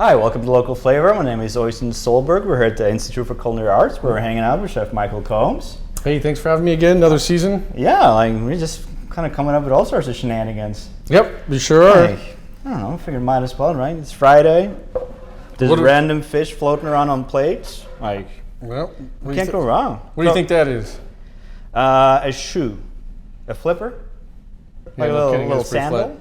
Hi, welcome to Local Flavor. My name is Oystein Solberg. We're here at the Institute for Culinary Arts where we're hanging out with Chef Michael Combs. Hey, thanks for having me again. Another season. Yeah, like we're just kind of coming up with all sorts of shenanigans. Yep, we sure are. Like, I don't know, I figured might as well, right? It's Friday. There's random fish floating around on plates. Like, well, you can't go wrong. What do you think that is? A shoe. A flipper? Like Yeah, a kidding, little it's pretty sandal? flat.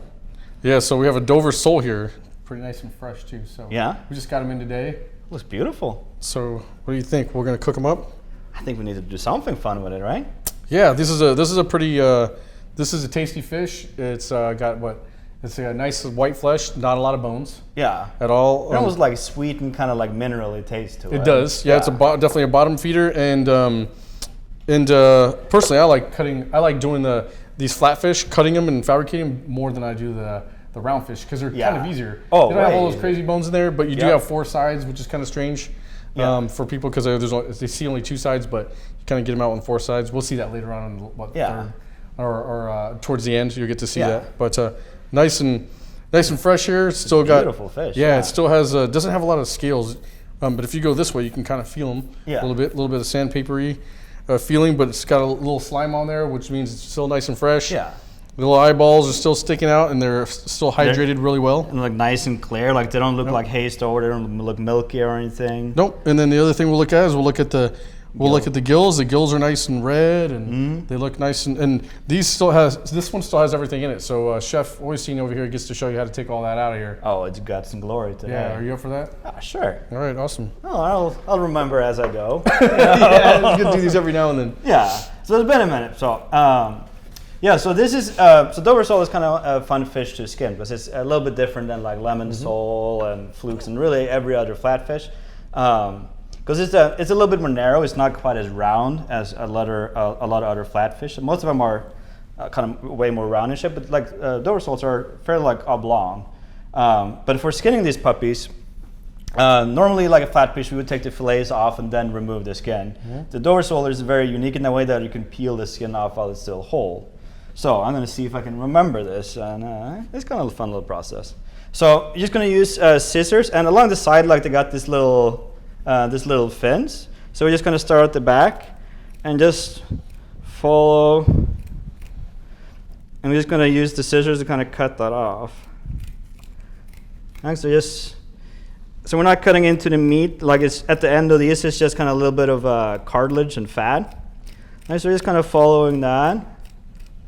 Yeah, so we have a Dover sole here. Pretty nice and fresh too. So Yeah. we just got them in today. Looks beautiful. So what do you think? We're gonna cook them up? I think we need to do something fun with it, right? Yeah, this is a pretty this is a tasty fish. It's got what? It's a nice white flesh, not a lot of bones Yeah. at all. It almost like sweet and kind of like minerally taste to it. It does. Yeah, it's definitely a bottom feeder, and personally, I like doing these flatfish, cutting them and fabricating them more than I do the round fish because they're kind of easier. Oh, they don't have all those crazy bones in there, but you do have four sides, which is kind of strange for people because they see only two sides, but you kind of get them out on four sides. We'll see that later on in third or towards the end. You'll get to see that. But nice and fresh here. It's still got beautiful fish. Yeah, it still has doesn't have a lot of scales, but if you go this way, you can kind of feel them a little bit of sandpapery feeling, but it's got a little slime on there, which means it's still nice and fresh. Yeah. The little eyeballs are still sticking out, and they're still hydrated really well. And look nice and clear. Like they don't look like hazed over. They don't look milky or anything. Nope. And then the other thing we'll look at is we'll look at the gills. The gills are nice and red, and they look nice. And this one still has everything in it. So Chef Oystein over here gets to show you how to take all that out of here. Oh, it's guts and glory today. Yeah. Are you up for that? Sure. All right. Awesome. Oh, I'll remember as I go. Yeah, it's good to do these every now and then. Yeah. So it's been a minute. So. So this is so Dover sole is kind of a fun fish to skin because it's a little bit different than like lemon sole and flukes and really every other flatfish. Because it's a little bit more narrow. It's not quite as round as a lot of other flatfish. Most of them are kind of way more round in shape, but like Dover soles are fairly like oblong. But for skinning these puppies, normally like a flatfish, we would take the fillets off and then remove the skin. The Dover sole is very unique in the way that you can peel the skin off while it's still whole. So I'm going to see if I can remember this, and it's kind of a fun little process. So you're just going to use scissors, and along the side, like they got this little fins. So we're just going to start at the back, and just follow. And we're just going to use the scissors to kind of cut that off. And so we're not cutting into the meat, like it's at the end of these. It's just kind of a little bit of cartilage and fat. And so we're just kind of following that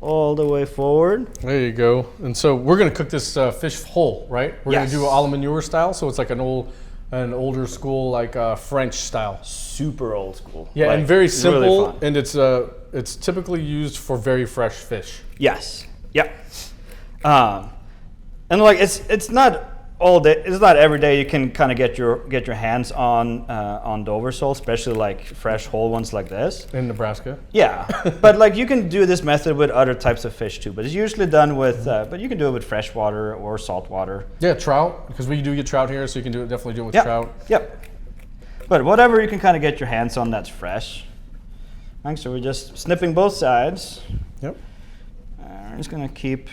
all the way forward. There you go. And so we're going to cook this fish whole, right? We're going to do a la manure style, so it's like an older school, like French style. Super old school. Yeah, like, and very simple, really and it's typically used for very fresh fish. Yes. Yep. And like it's not all day. It's not every day you can kind of get your hands on Dover sole, especially like fresh whole ones like this. In Nebraska. Yeah, but like you can do this method with other types of fish too. But it's usually done with, but you can do it with freshwater or saltwater. Yeah, trout, because we do get trout here, so you can definitely do it with trout. Yep. But whatever you can kind of get your hands on that's fresh. Thanks. So we're just snipping both sides. Yep. We're just gonna keep.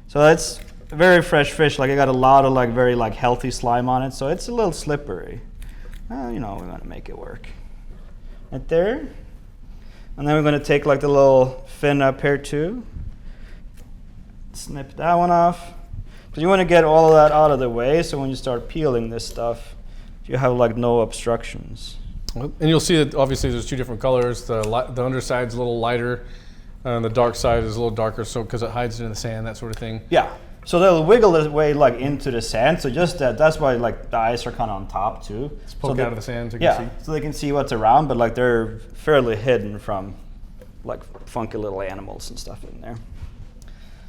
So that's very fresh fish. Like I got a lot of like very like healthy slime on it, so it's a little slippery. We're gonna make it work. Right there. And then we're gonna take like the little fin up here too. Snip that one off. But you want to get all of that out of the way, so when you start peeling this stuff, you have like no obstructions. And you'll see that obviously there's two different colors. The underside's a little lighter, and the dark side is a little darker, so because it hides in the sand, that sort of thing. Yeah. So they'll wiggle their way like into the sand. So just that's why like the eyes are kind of on top too. It's poking out of the sand so you can see. So they can see what's around, but like they're fairly hidden from like funky little animals and stuff in there.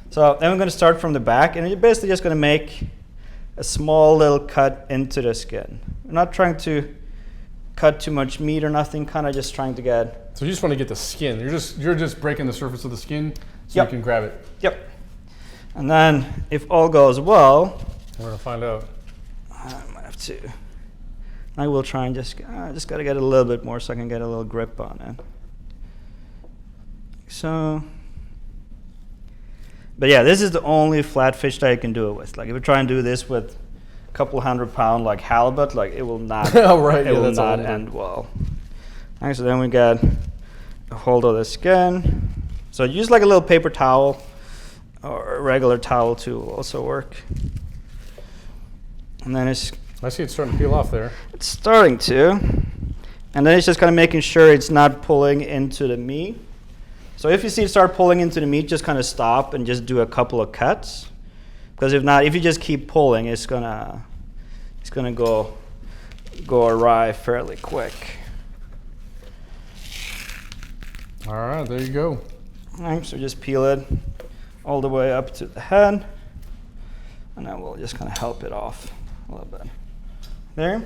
So then we're going to start from the back, and you're basically just going to make a small little cut into the skin. We're not trying to cut too much meat or nothing, kind of just trying to get. So you just want to get the skin. You're just breaking the surface of the skin so you can grab it. Yep. And then, if all goes well, we're gonna find out. I might have to. I will try and just got to get a little bit more so I can get a little grip on it. So, but yeah, this is the only flatfish that you can do it with. Like if you try and do this with couple 100-pound like halibut, like it will not. Oh, right. It will not end well. All right, so then we got a hold of the skin. So use like a little paper towel or a regular towel too will also work. And then I see it's starting to peel off there. It's starting to. And then it's just kind of making sure it's not pulling into the meat. So if you see it start pulling into the meat, just kind of stop and just do a couple of cuts. Because if not, if you just keep pulling, it's gonna go awry fairly quick. All right, there you go. All right, so just peel it all the way up to the head, and then we'll just kind of help it off a little bit. There. All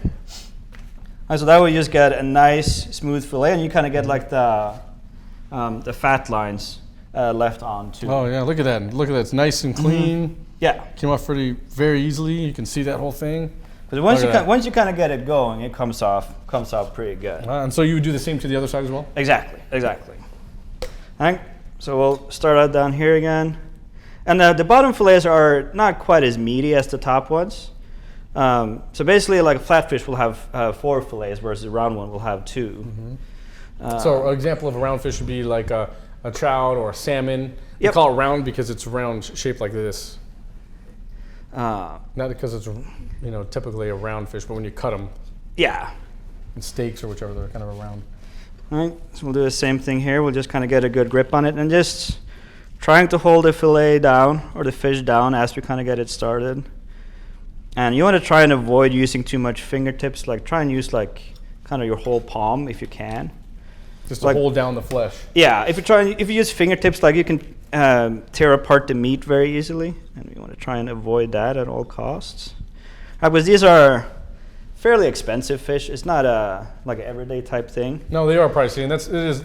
right, so that way you just get a nice smooth fillet, and you kind of get like the fat lines left on too. Oh yeah, look at that! Look at that! It's nice and clean. Mm-hmm. Yeah, came off very easily. You can see that whole thing. But once you kind of get it going, it comes off pretty good. And so you would do the same to the other side as well? Exactly. All right, so we'll start out down here again. And the bottom fillets are not quite as meaty as the top ones. So basically, like a flatfish will have 4 fillets, whereas the round one will have 2. Mm-hmm. So an example of a round fish would be like a trout or a salmon. We call it round because it's round shaped like this. Not because it's typically a round fish, but when you cut them. Yeah. In steaks or whichever, they're kind of a round. All right, so we'll do the same thing here. We'll just kind of get a good grip on it and just trying to hold the fillet down or the fish down as we kind of get it started. And you want to try and avoid using too much fingertips. Like try and use like kind of your whole palm if you can. Just to hold down the flesh. Yeah, if you use fingertips, like you can tear apart the meat very easily, and we want to try and avoid that at all costs. Because these are fairly expensive fish. It's not like an everyday type thing. No, they are pricey, and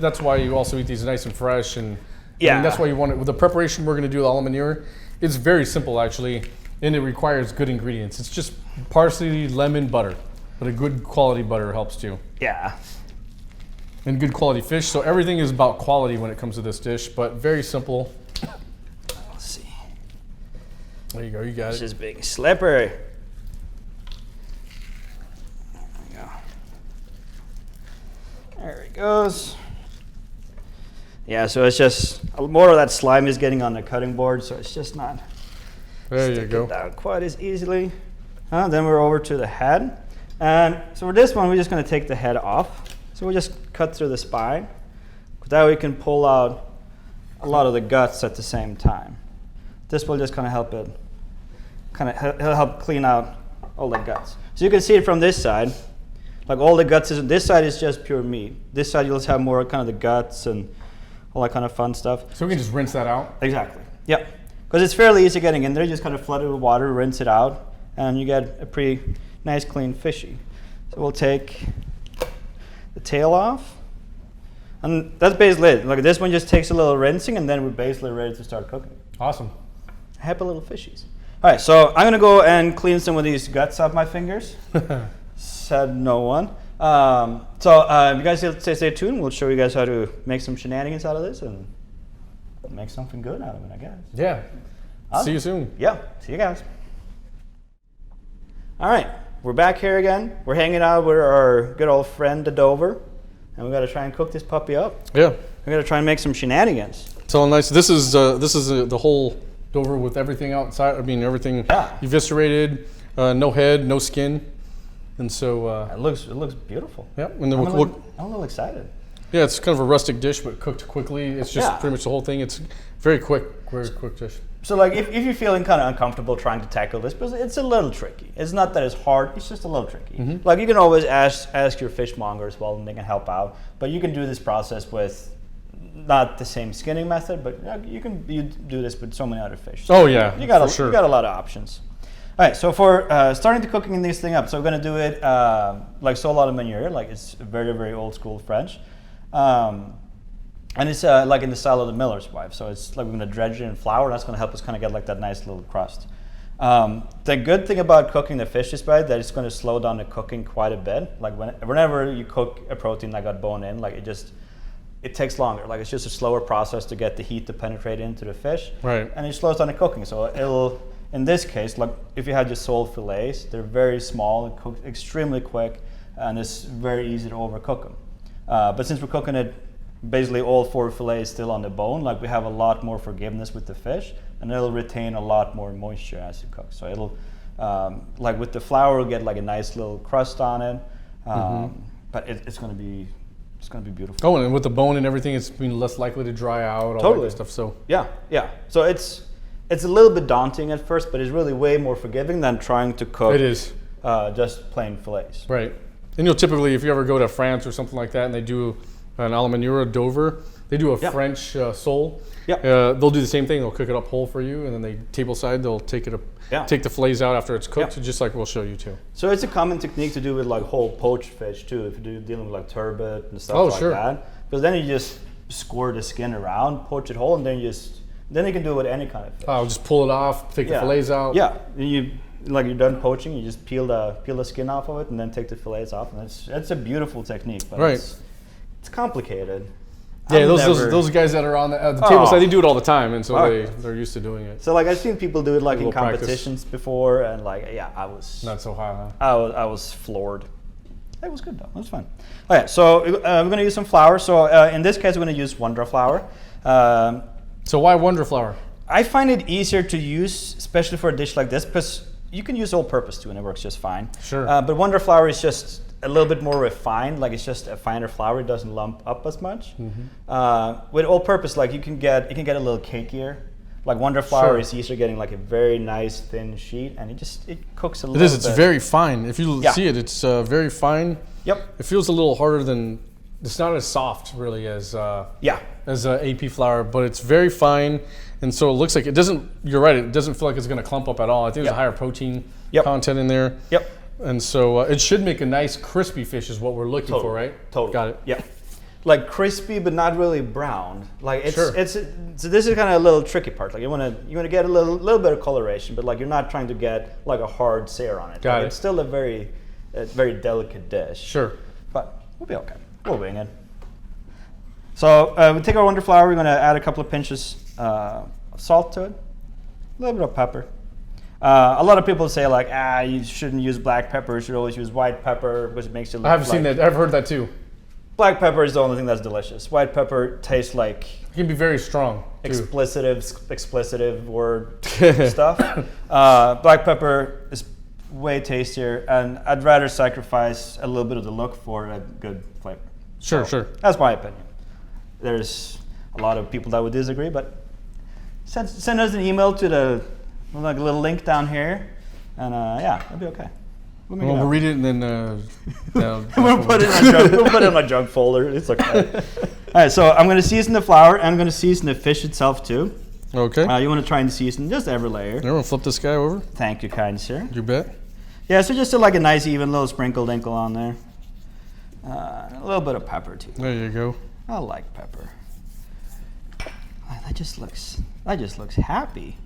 that's why you also eat these nice and fresh, and that's why you want it. With the preparation we're going to do with a la manière, it's very simple actually, and it requires good ingredients. It's just parsley, lemon, butter, but a good quality butter helps too. Yeah. And good quality fish. So everything is about quality when it comes to this dish, but very simple. Let's see. There you go. You got it. This is being slippery. There it goes. Yeah, so it's just more of that slime is getting on the cutting board, so it's just not sticking down quite as easily. Then we're over to the head. And so for this one, we're just going to take the head off. So we'll just cut through the spine. That way we can pull out a lot of the guts at the same time. This will just kind of help clean out all the guts. So you can see it from this side. Like all the guts, this side is just pure meat. This side you'll have more kind of the guts and all that kind of fun stuff. So we can just rinse that out? Exactly. Yep. Because it's fairly easy getting in there. You just kind of flood it with water, rinse it out, and you get a pretty nice clean fishy. So we'll take the tail off. And that's basically it. Like this one just takes a little rinsing, and then we're basically ready to start cooking. Awesome. Happy little fishies. All right, so I'm gonna go and clean some of these guts off my fingers. Said no one. If you guys stay tuned, we'll show you guys how to make some shenanigans out of this and make something good out of it, I guess. Yeah. See you soon. Yeah, see you guys. All right, we're back here again. We're hanging out with our good old friend, the Dover, and we got to try and cook this puppy up. Yeah. We got to try and make some shenanigans. It's all nice. This is the whole Dover with everything outside. I mean, everything eviscerated, no head, no skin. And so it looks beautiful. Yep. And then I'm a little excited. Yeah, it's kind of a rustic dish, but cooked quickly. It's just pretty much the whole thing. It's very quick dish. So like if you're feeling kind of uncomfortable trying to tackle this, because it's a little tricky. It's not that it's hard, it's just a little tricky. Mm-hmm. Like you can always ask your fishmonger as well and they can help out. But you can do this process with not the same skinning method, but you do this with so many other fish. So you got a lot of options. All right, so for starting to cooking this thing up, so we're gonna do it like so a la manière, like it's very, very old school French. And it's like in the style of the miller's wife. So it's like we're gonna dredge it in flour. That's gonna help us kind of get like that nice little crust. The good thing about cooking the fish is that it's gonna slow down the cooking quite a bit. Like whenever you cook a protein that got bone in, like it takes longer. Like it's just a slower process to get the heat to penetrate into the fish. Right. And it slows down the cooking. So in this case, like if you had just sole fillets, they're very small, it cooks extremely quick, and it's very easy to overcook them. But since we're cooking it, basically all 4 fillets still on the bone, like we have a lot more forgiveness with the fish, and it'll retain a lot more moisture as you cook. So it'll, like with the flour, you'll get like a nice little crust on it, but it's going to be beautiful. Oh, and with the bone and everything, it's been less likely to dry out, all that good stuff. So yeah. So it's a little bit daunting at first, but it's really way more forgiving than trying to cook. It is just plain fillets. Right. And you'll typically, if you ever go to France or something like that, and they do an à la manure Dover, they do a French sole. They'll do the same thing. They'll cook it up whole for you, and then they table side. They'll take the fillets out after it's cooked, just like we'll show you too. So it's a common technique to do with like whole poached fish too. If you're dealing with like turbot and stuff like that, because then you just score the skin around, poach it whole, and then you can do it with any kind of fish. I'll just pull it off, take the fillets out. Yeah, and you're done poaching, you just peel the skin off of it, and then take the fillets off, and it's a beauul technique, but it's complicated. Yeah, those guys that are on the table side, they do it all the time, and so they're used to doing it. So like I've seen people do it like in competitions before, and like I was not so high. Huh? I was floored. It was good though. It was fun. Okay, so we're going to use some flour. So in this case, we're going to use Wonder flour. So why Wonder flour? I find it easier to use, especially for a dish like this, because you can use all-purpose too, and it works just fine. Sure. But Wonder flour is just a little bit more refined. Like it's just a finer flour. It doesn't lump up as much. With all-purpose, like it can get a little cakier. Like Wonder flour is easier getting like a very nice thin sheet, and it cooks a little bit. It's very fine. If you see it, it's very fine. Yep. It feels a little harder than. It's not as soft really as AP flour, but it's very fine, and so it looks like it doesn't. You're right. It doesn't feel like it's going to clump up at all. I think there's a higher protein content in there. Yep. And so it should make a nice crispy fish is what we're looking for, right? Totally. Got it. Yeah. Like crispy, but not really brown. Like so this is kind of a little tricky part. Like you want to get a little bit of coloration, but like you're not trying to get like a hard sear on it. Got it. It's still a very delicate dish. Sure. But we'll be okay. We'll wing it. So we take our Wonder flour. We're going to add a couple of pinches of salt to it, a little bit of pepper. A lot of people say like, you shouldn't use black pepper. You should always use white pepper because it makes it look. I've seen that. I've heard that too. Black pepper is the only thing that's delicious. White pepper tastes like it can be very strong. Explicit word stuff. Black pepper is way tastier, and I'd rather sacrifice a little bit of the look for a good flavor. Sure. That's my opinion. There's a lot of people that would disagree, but send us an email to the like a little link down here, and it'll be okay. We'll read it and then we'll put it in my junk folder. It's okay. All right, so I'm going to season the flour, and I'm going to season the fish itself too. Okay. You want to try and season just every layer. Everyone flip this guy over. Thank you, kind sir. You bet. Yeah, so just like a nice even little sprinkle-dinkle on there. A little bit of pepper too. There you go. I like pepper. That just looks happy.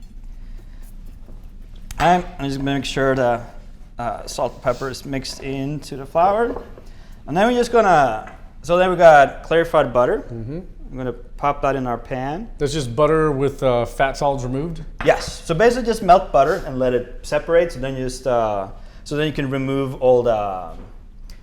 I'm just going to make sure the salt and pepper is mixed into the flour. And then we're just going to, so then we got clarified butter. I'm going to pop that in our pan. That's just butter with fat solids removed? Yes. So basically just melt butter and let it separate. So then you just, so then you can remove all the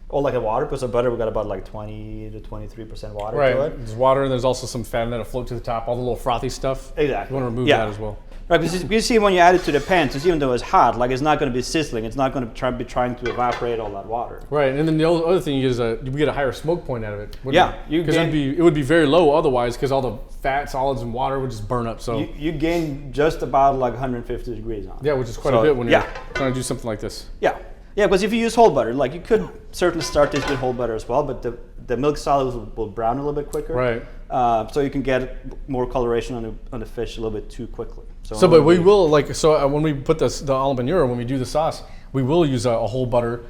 water, because the butter we got about like 20 to 23% water to it. There's water, and there's also some fat that'll float to the top, all the little frothy stuff. Exactly. You want to remove that as well. Right, because you see when you add it to the pan, so even though it's hot, like it's not going to be sizzling. It's not going to be trying to evaporate all that water. Right, and then the other thing is you get a higher smoke point out of it. Because it would be very low otherwise, because all the fat, solids, and water would just burn up. So you gain just about like 150 degrees on it. Yeah, which is quite a bit when you're trying to do something like this. Yeah, because if you use whole butter, like you could certainly start this with whole butter as well, but the milk solids will brown a little bit quicker. Right. So you can get more coloration on the fish a little bit too quickly. But we will when we put the à la manure, when we do the sauce, we will use a whole butter.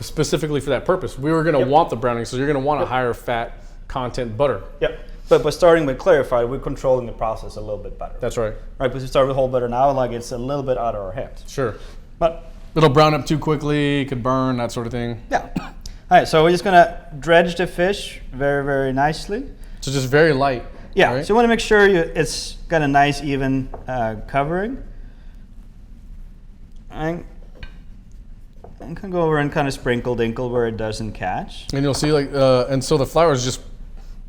Specifically for that purpose. We were going to want the browning, so you're going to want a higher fat content butter. Yep. But by starting with clarified, we're controlling the process a little bit better. That's right. Right, because we start with whole butter now, like it's a little bit out of our hands. Sure. But it'll brown up too quickly, could burn, that sort of thing. Yeah. All right, so we're just going to dredge the fish very, very nicely. So just very light. Yeah, right? so you want to make sure it's got a nice even covering. And can go over and kind of sprinkle dinkle where it doesn't catch. And you'll see like, and so the flour is just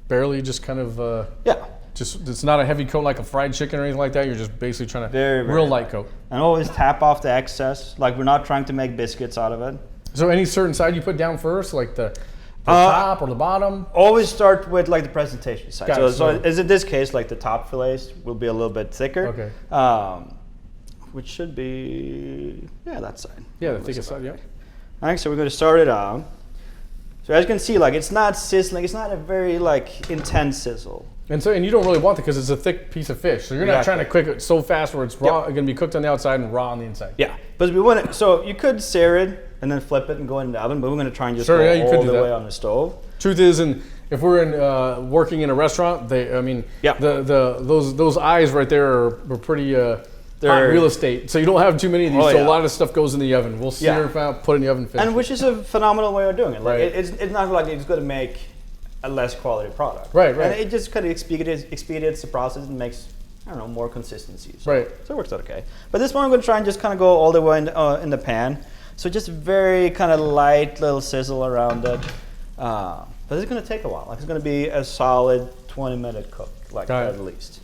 barely just kind of, yeah. Just, it's not a heavy coat like a fried chicken or anything like that. You're just basically trying to, very real light coat. And always tap off the excess. Like we're not trying to make biscuits out of it. So any certain side you put down first, like the top or the bottom? Always start with like the presentation side. Got it. So as in this case, like the top fillets will be a little bit thicker. Okay. Which should be, yeah, that side. Yeah, the thickest side, yeah. All right, so we're going to start it out. So as you can see, like it's not sizzling. It's not a very like intense sizzle. And you don't really want it because it's a thick piece of fish. So you're not trying to cook it so fast where it's raw, going to be cooked on the outside and raw on the inside. Yeah, but we want it. So you could sear it and then flip it and go in the oven, but we're going to try and just go all the way on the stove. Truth is, and if we're in working in a restaurant, those eyes right there are pretty hot real estate. So you don't have too many of these. So a lot of stuff goes in the oven. We'll sear it out, put it in the oven, finish. And which is a phenomenal way of doing it. Like it's not like it's going to make a less quality product. Right. And it just kind of expedites the process and makes, I don't know, more consistency. So, so it works out okay. But this one I'm going to try and just kind of go all the way in the pan. So just very kind of light little sizzle around it. But it's going to take a while. Like it's going to be a solid 20-minute cook, like at least.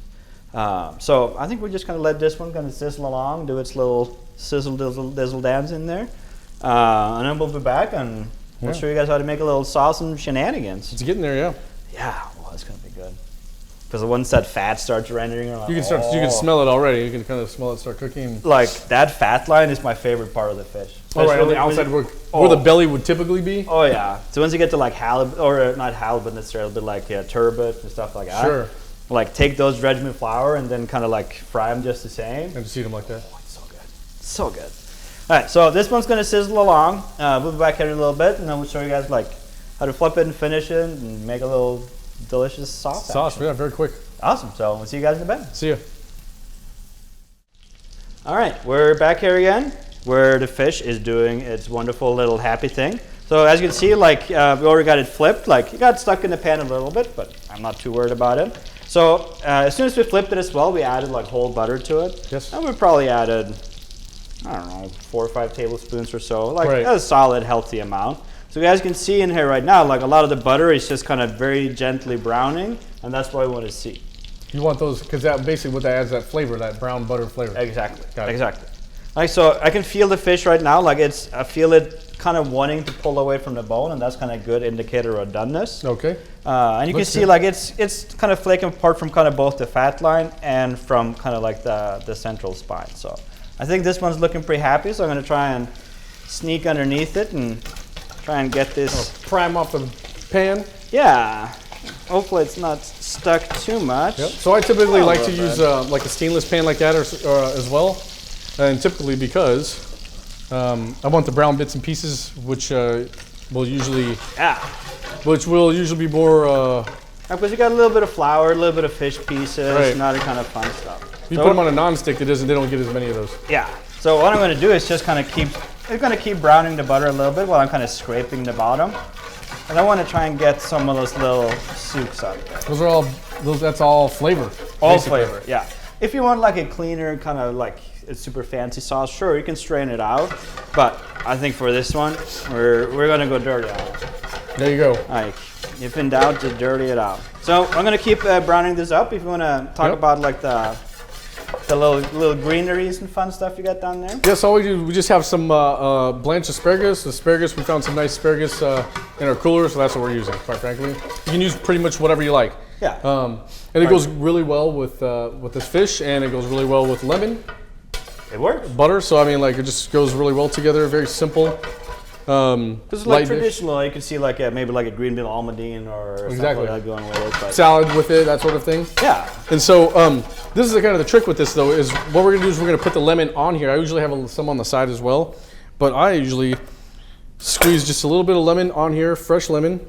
So I think we're just going to let this one kind of sizzle along, do its little sizzle dizzle dance in there. And then we'll be back and we'll show you guys how to make a little sauce and shenanigans. It's getting there, yeah. Yeah, well, it's going to be good. Because once that fat starts rendering, like, you can smell it already. You can kind of smell it start cooking. Like that fat line is my favorite part of the fish. Oh, right, on the outside where the belly would typically be? Oh, yeah. So once you get to like halibut, or not halibut necessarily, but like turbot and stuff like that. Sure. Like take those regiment flour and then kind of like fry them just the same. And just eat them like that. Oh, it's so good. So good. All right, so this one's going to sizzle along. We'll be back here in a little bit, and then we'll show you guys like how to flip it and finish it and make a little delicious sauce. Yeah, very quick. Awesome. So we'll see you guys in the bed. See ya. All right, we're back here again where the fish is doing its wonderful little happy thing. So as you can see, like we already got it flipped. Like it got stuck in the pan a little bit, but I'm not too worried about it. So as soon as we flipped it as well, we added like whole butter to it. Yes. And we probably added, I don't know, 4 or 5 tablespoons or so, like a solid, healthy amount. So you guys can see in here right now, like a lot of the butter is just kind of very gently browning, and that's what we want to see. You want those, because that basically what that adds, that flavor, that brown butter flavor. Exactly. Exactly. Like so, I can feel the fish right now. Like I feel it kind of wanting to pull away from the bone, and that's kind of a good indicator of doneness. Okay. And you can see like it's kind of flaking apart from kind of both the fat line and from kind of like the central spine. So I think this one's looking pretty happy. So I'm going to try and sneak underneath it and try and get this. Prime off the pan. Yeah. Hopefully it's not stuck too much. Yep. So I typically like to use like a stainless pan like that as well. And typically because I want the brown bits and pieces, which will usually be more. Because you got a little bit of flour, a little bit of fish pieces, not a kind of fun stuff. If you put them on a non-stick, they don't get as many of those. Yeah. So what I'm going to do is just kind of keep browning the butter a little bit while I'm kind of scraping the bottom. And I want to try and get some of those little soups out there. That's all flavor. All flavor, yeah. If you want like a cleaner kind of like a super fancy sauce, sure, you can strain it out. But I think for this one, we're gonna go dirty on it. There you go. Like, if in doubt, just dirty it out. So I'm gonna keep browning this up. If you wanna talk about like the little greeneries and fun stuff you got down there. Yes, all we just have some blanched asparagus. We found some nice asparagus in our cooler, so that's what we're using, quite frankly. You can use pretty much whatever you like. Yeah. And it goes really well with this fish, and it goes really well with lemon. It works. Butter, so I mean, like, it just goes really well together. Very simple. Because like traditional, you can see like maybe like a green bean almondine or something like that going with it. But salad with it, that sort of thing. Yeah. And so this is kind of the trick with this though, is what we're gonna do is we're gonna put the lemon on here. I usually have some on the side as well, but I usually squeeze just a little bit of lemon on here, fresh lemon.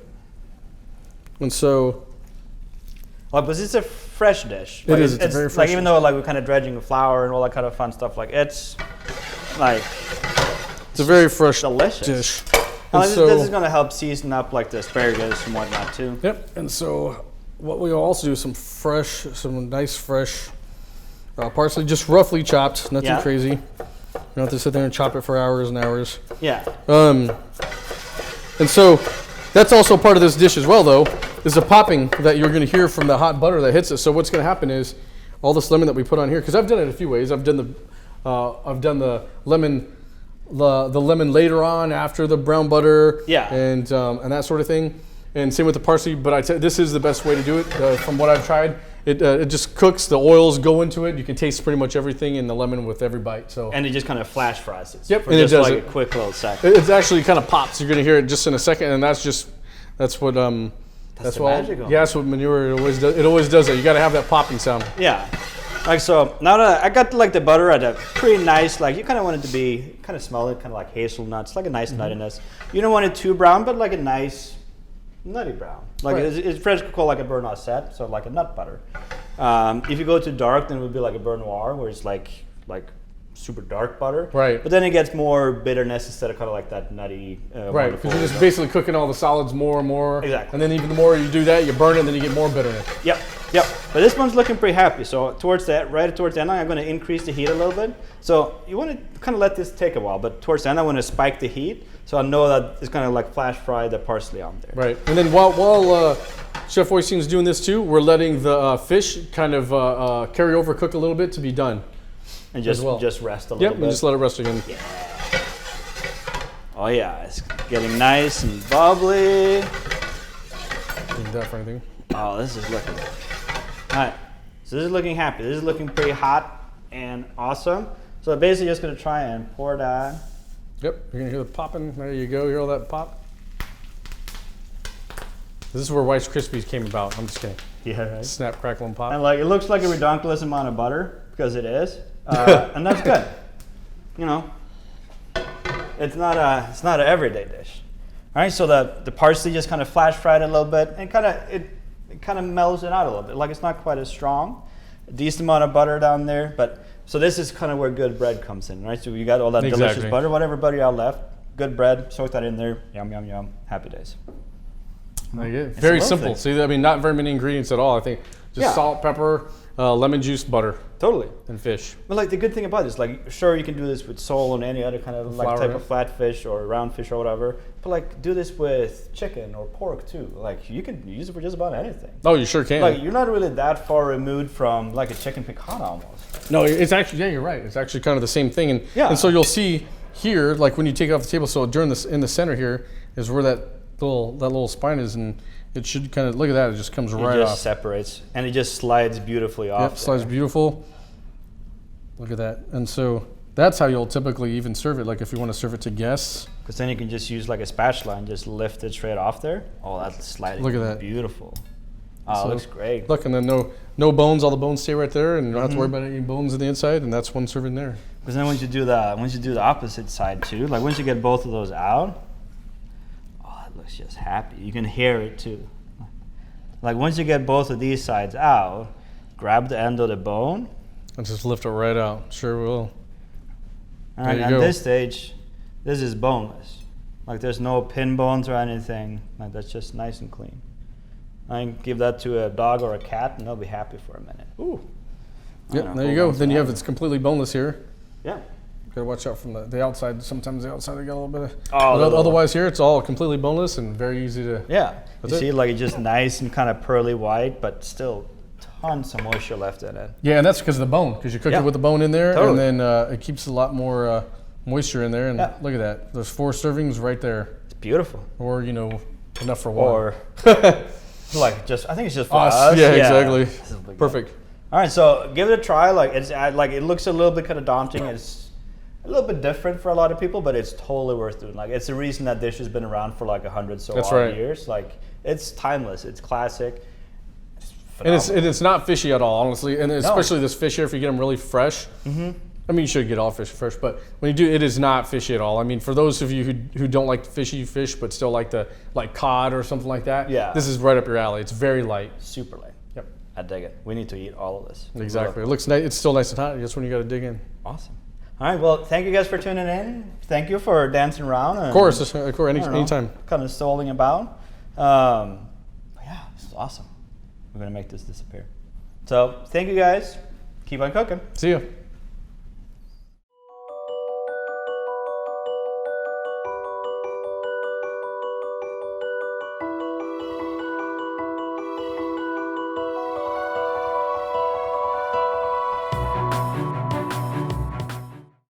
And so. Well, because it's a fresh dish. Like, it's a very fresh like even though like we're kind of dredging the flour and all that kind of fun stuff, like it's like. It's a very fresh delicious dish. And this is going to help season up like the asparagus and whatnot too. Yep. And so what we'll also do is some nice fresh parsley, just roughly chopped, nothing crazy. don't have to sit there and chop it for hours and hours. Yeah. And so that's also part of this dish as well, though, is the popping that you're going to hear from the hot butter that hits it. So what's going to happen is all this lemon that we put on here, because I've done it a few ways. I've done the lemon later on after the brown butter, and that sort of thing. And same with the parsley. But this is the best way to do it from what I've tried. It just cooks. The oils go into it. You can taste pretty much everything in the lemon with every bite. So and it just kind of flash fries it. Yep, for and just it does like it. a quick little second. It's actually kind of pops. You're gonna hear it just in a second, and that's what That's what yeah, that's what manure always does. It always does that. You got to have that popping sound. Yeah. Like so, now that I got like the butter at a pretty nice, like you kind of want it to be, kind of smell it, kind of like hazelnuts, like a nice nuttiness. You don't want it too brown, but like a nice nutty brown. Like it's French could call like a beurre noisette, so like a nut butter. If you go too dark, then it would be like a beurre noir, where it's like super dark butter. Right. But then it gets more bitterness instead of kind of like that nutty. Right, because you're just basically cooking all the solids more and more. Exactly. And then even the more you do that, you burn it, and then you get more bitterness. Yep. But this one's looking pretty happy. So right towards the end, I'm going to increase the heat a little bit. So you want to kind of let this take a while, but towards the end, I want to spike the heat, so I know that it's going to like flash fry the parsley on there. Right. And then while Chef Øystein's doing this too, we're letting the fish kind of carry over, cook a little bit to be done. And just rest a little bit. Yep, and just let it rest again. Yeah. Oh yeah, it's getting nice and bubbly. Need that for anything. Oh, this is looking good. All right, so this is looking happy. This is looking pretty hot and awesome. So I'm basically just gonna try and pour that. Yep, you're gonna hear the popping. There you go, hear all that pop? This is where Rice Krispies came about. I'm just kidding. Yeah, right. Snap, crackle, and pop. And like, it looks like a redonkulous amount of butter, because it is. And that's good. You know, it's not an everyday dish. All right, so the parsley just kind of flash fried a little bit, and it kind of mellows it out a little bit. Like, it's not quite as strong. A decent amount of butter down there, but so this is kind of where good bread comes in, right? So you got all that delicious butter, whatever butter you have left, good bread, soak that in there, yum, yum, yum, happy days. Like it. Very simple. See, I mean, not very many ingredients at all. I think just salt, pepper, lemon juice, butter. Totally. And fish. But like the good thing about this, like sure you can do this with sole and any other kind of like type of flat fish or round fish or whatever, but like do this with chicken or pork too. Like you can use it for just about anything. Oh, you sure can. Like you're not really that far removed from like a chicken piccata almost. No, it's actually, yeah, you're right. It's actually kind of the same thing. And so you'll see here, like when you take it off the table, so during this, in the center here is where that little spine is, and it should kind of, look at that, it just comes right off. It just separates, and it just slides beautifully off. Yep, slides beautiful. Look at that. And so that's how you'll typically even serve it, like if you want to serve it to guests. Because then you can just use like a spatula and just lift it straight off there. Oh, that's sliding. Look at that. Beautiful. Oh, so, it looks great. Look, and then no bones, all the bones stay right there, and you don't have to worry about any bones on the inside, and that's one serving there. Because then once you do the opposite side too, like once you get both of those out, oh, it looks just happy. You can hear it too. Like once you get both of these sides out, grab the end of the bone. And just lift it right out. Sure will. All right, at this stage, this is boneless. Like there's no pin bones or anything. Like that's just nice and clean. I can give that to a dog or a cat, and they'll be happy for a minute. Ooh. Yep, there you go. Then you have it's completely boneless here. Yeah. Gotta watch out from the outside. Sometimes the outside they got a little bit of. Oh, but otherwise here it's all completely boneless and very easy to. Yeah. You see, like it's just nice and kind of pearly white, but still tons of moisture left in it. Yeah, and that's because of the bone, because you cooked it with the bone in there, totally. and then it keeps a lot more moisture in there. And look at that. There's 4 servings right there. It's beautiful. Or enough for one. Or like just, I think it's just for us. Yeah, exactly. Perfect. All right, so give it a try. Like it looks a little bit kind of daunting. It's a little bit different for a lot of people, but it's totally worth doing. Like it's the reason that dish has been around for like 100 years. Like it's timeless. It's classic. It's and it's not fishy at all, honestly. And especially this fish here, if you get them really fresh. Mm-hmm. I mean, you should get all fish fresh, but when you do, it is not fishy at all. I mean, for those of you who don't like fishy fish, but still like cod or something like that, this is right up your alley. It's very light. Super light. Yep. I dig it. We need to eat all of this. Exactly. It looks nice. It's still nice and hot. Just when you got to dig in. Awesome. All right. Well, thank you guys for tuning in. Thank you for dancing around. And, of course. Anytime. Kind of strolling about. Yeah, this is awesome. We're going to make this disappear. So thank you guys. Keep on cooking. See you.